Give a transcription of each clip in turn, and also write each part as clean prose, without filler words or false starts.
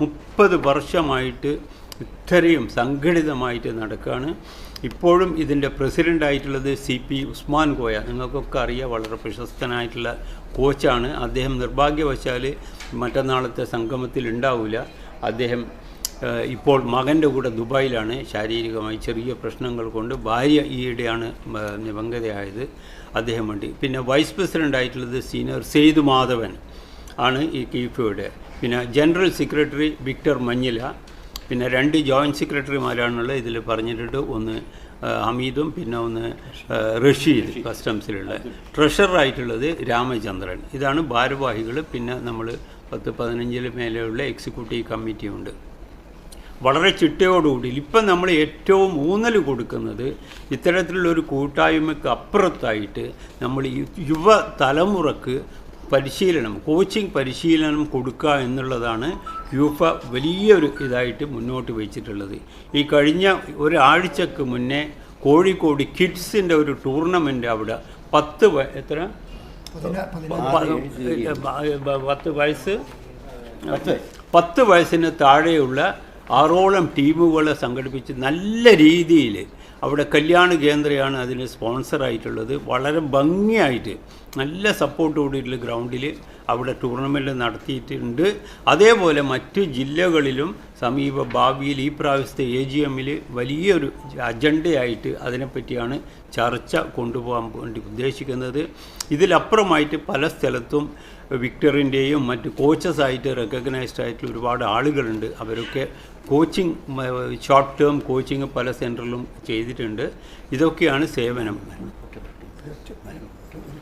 30 വർഷമായിട്ട് ഇത്രയും സംഘടിതമായിട്ട് നടക്കുകയാണ്. ഇപ്പോഴും ഇതിൻ്റെ പ്രസിഡൻ്റായിട്ടുള്ളത് CP ഉസ്മാൻ കോയ, നിങ്ങൾക്കൊക്കെ അറിയാം, വളരെ പ്രശസ്തനായിട്ടുള്ള കോച്ചാണ്. അദ്ദേഹം നിർഭാഗ്യവശാൽ മറ്റന്നാളത്തെ സംഗമത്തിൽ ഉണ്ടാവില്ല. അദ്ദേഹം ഇപ്പോൾ മകൻ്റെ കൂടെ ദുബായിലാണ്, ശാരീരികമായി ചെറിയ പ്രശ്നങ്ങൾ കൊണ്ട്. ഭാര്യ ഈയിടെയാണ് ദിവംഗതയായത്, അദ്ദേഹം വേണ്ടി. പിന്നെ വൈസ് പ്രസിഡൻ്റായിട്ടുള്ളത് സീനിയർ സെയ്ദ് മാധവൻ ആണ് ഈ കീഫയുടെ. പിന്നെ ജനറൽ സെക്രട്ടറി വിക്ടർ മഞ്ഞില. പിന്നെ 2 ജോയിൻറ്റ് സെക്രട്ടറിമാരാണുള്ളത്, ഇതിൽ പറഞ്ഞിട്ടുണ്ട്. ഒന്ന് ഹമീദും പിന്നെ ഒന്ന് റഷീദ് കസ്റ്റംസിലുള്ള. ട്രഷററായിട്ടുള്ളത് രാമചന്ദ്രൻ. ഇതാണ് ഭാരവാഹികൾ. പിന്നെ നമ്മൾ 10-15 മേലെയുള്ള എക്സിക്യൂട്ടീവ് കമ്മിറ്റിയുണ്ട്. വളരെ ചിട്ടയോടുകൂടി ഇപ്പം നമ്മൾ ഏറ്റവും ഊന്നൽ കൊടുക്കുന്നത് ഇത്തരത്തിലുള്ളൊരു കൂട്ടായ്മയ്ക്ക് അപ്പുറത്തായിട്ട് നമ്മൾ ഈ യുവ തലമുറക്ക് പരിശീലനം, കോച്ചിങ് പരിശീലനം കൊടുക്കുക എന്നുള്ളതാണ് യൂഫ വലിയൊരു ഇതായിട്ട് മുന്നോട്ട് വെച്ചിട്ടുള്ളത്. ഈ കഴിഞ്ഞ ഒരാഴ്ചക്ക് മുന്നേ കോഴിക്കോട് കിഡ്സിൻ്റെ ഒരു ടൂർണമെൻ്റ് അവിടെ 10 വയസ്സിന് താഴെയുള്ള 6ഓളം ടീമുകളെ സംഘടിപ്പിച്ച് നല്ല രീതിയിൽ അവിടെ കല്യാണ കേന്ദ്രയാണ് അതിന് സ്പോൺസറായിട്ടുള്ളത്. വളരെ ഭംഗിയായിട്ട് നല്ല സപ്പോർട്ട് കൂടിയിട്ടുള്ള ഗ്രൗണ്ടിൽ അവിടെ ടൂർണമെൻറ്റ് നടത്തിയിട്ടുണ്ട്. അതേപോലെ മറ്റു ജില്ലകളിലും സമീപ ഭാവിയിൽ ഈ പ്രാവശ്യത്തെ AGM-ൽ വലിയൊരു അജണ്ടയായിട്ട് അതിനെപ്പറ്റിയാണ് ചർച്ച കൊണ്ടുപോകാൻ വേണ്ടി ഉദ്ദേശിക്കുന്നത്. ഇതിലപ്പുറമായിട്ട് പല സ്ഥലത്തും വിക്ടറിൻ്റെയും മറ്റ് കോച്ചസായിട്ട് റെക്കഗ്നൈസ്ഡ് ആയിട്ടുള്ള ഒരുപാട് ആളുകളുണ്ട്. അവരൊക്കെ കോച്ചിങ്, ഷോർട്ട് ടേം കോച്ചിങ് പല സെൻറ്ററിലും ചെയ്തിട്ടുണ്ട്. ഇതൊക്കെയാണ് സേവനം.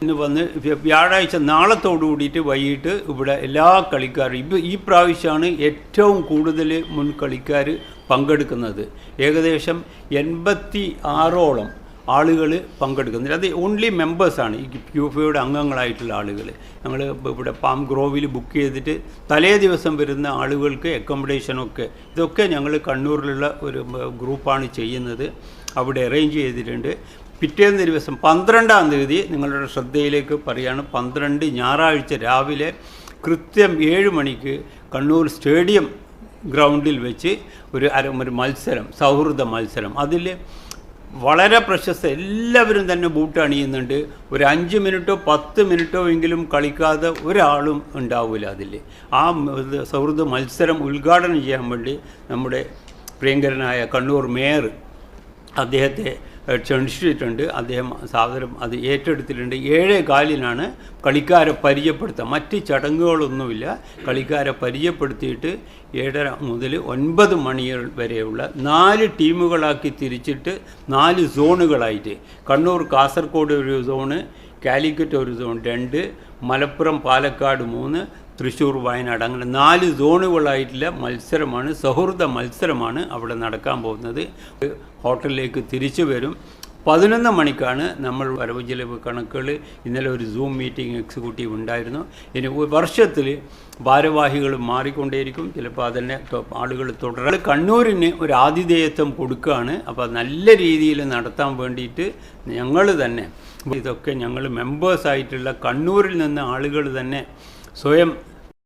ഇന്ന് വന്ന് വ്യാഴാഴ്ച നാളത്തോടു കൂടിയിട്ട് വൈകിട്ട് ഇവിടെ എല്ലാ കളിക്കാരും ഈ പ്രാവശ്യമാണ് ഏറ്റവും കൂടുതൽ മുൻ കളിക്കാർ പങ്കെടുക്കുന്നത്. ഏകദേശം 86ഓളം ആളുകൾ പങ്കെടുക്കുന്നില്ല. അത് ഓൺലി മെമ്പേഴ്സാണ്, ഈ യൂഫയുടെ അംഗങ്ങളായിട്ടുള്ള ആളുകൾ. ഞങ്ങൾ ഇവിടെ പാം ഗ്രോവിൽ ബുക്ക് ചെയ്തിട്ട് തലേ ദിവസം വരുന്ന ആളുകൾക്ക് അക്കോമഡേഷനൊക്കെ ഇതൊക്കെ ഞങ്ങൾ കണ്ണൂരിലുള്ള ഒരു ഗ്രൂപ്പാണ് ചെയ്യുന്നത്. അവിടെ അറേഞ്ച് ചെയ്തിട്ടുണ്ട്. പിറ്റേന്ന് ദിവസം 12-ാം തീയതി നിങ്ങളുടെ ശ്രദ്ധയിലേക്ക് പറയുകയാണ്, 12 ഞായറാഴ്ച രാവിലെ കൃത്യം 7 മണിക്ക് കണ്ണൂർ സ്റ്റേഡിയം ഗ്രൗണ്ടിൽ വെച്ച് ഒരു മത്സരം, സൗഹൃദ മത്സരം. അതിൽ വളരെ പ്രശസ്ത, എല്ലാവരും തന്നെ ബൂട്ട് അണിയുന്നുണ്ട്. ഒരു 5 മിനിറ്റോ 10 മിനിറ്റോ എങ്കിലും കളിക്കാതെ ഒരാളും ഉണ്ടാവില്ല അതിൽ. ആ സൗഹൃദ മത്സരം ഉദ്ഘാടനം ചെയ്യാൻ വേണ്ടി നമ്മുടെ പ്രിയങ്കരനായ കണ്ണൂർ മേയർ അദ്ദേഹത്തെ ക്ഷണിച്ചിട്ടുണ്ട്. അദ്ദേഹം സാദരം അത് ഏറ്റെടുത്തിട്ടുണ്ട്. 7:15-നാണ് കളിക്കാരെ പരിചയപ്പെടുത്തുക. മറ്റ് ചടങ്ങുകളൊന്നുമില്ല. കളിക്കാരെ പരിചയപ്പെടുത്തിയിട്ട് 7:30 മുതൽ 9 മണി വരെയുള്ള 4 ടീമുകളാക്കി തിരിച്ചിട്ട് 4 സോണുകളായിട്ട്, കണ്ണൂർ കാസർഗോഡ് ഒരു സോണ്, കാലിക്കറ്റ് ഒരു സോൺ 2, മലപ്പുറം പാലക്കാട് 3, തൃശ്ശൂർ വയനാട്, അങ്ങനെ 4 സോണുകളായിട്ടുള്ള മത്സരമാണ്, സൗഹൃദ മത്സരമാണ് അവിടെ നടക്കാൻ പോകുന്നത്. ഹോട്ടലിലേക്ക് തിരിച്ചു വരും. 11 മണിക്കാണ് നമ്മൾ വരവ് ചെലവ് കണക്കുകൾ. ഇന്നലെ ഒരു സൂം മീറ്റിംഗ് എക്സിക്യൂട്ടീവ് ഉണ്ടായിരുന്നു. ഇനി വർഷത്തിൽ ഭാരവാഹികൾ മാറിക്കൊണ്ടേയിരിക്കും. ചിലപ്പോൾ അതന്നെ ആളുകൾ തുടരാൻ കണ്ണൂരിന് ഒരു ആതിഥേയത്വം കൊടുക്കുകയാണ്. അപ്പോൾ നല്ല രീതിയിൽ നടത്താൻ വേണ്ടിയിട്ട് ഞങ്ങൾ തന്നെ ഇതൊക്കെ ഞങ്ങൾ മെമ്പേഴ്സായിട്ടുള്ള കണ്ണൂരിൽ നിന്ന് ആളുകൾ തന്നെ സ്വയം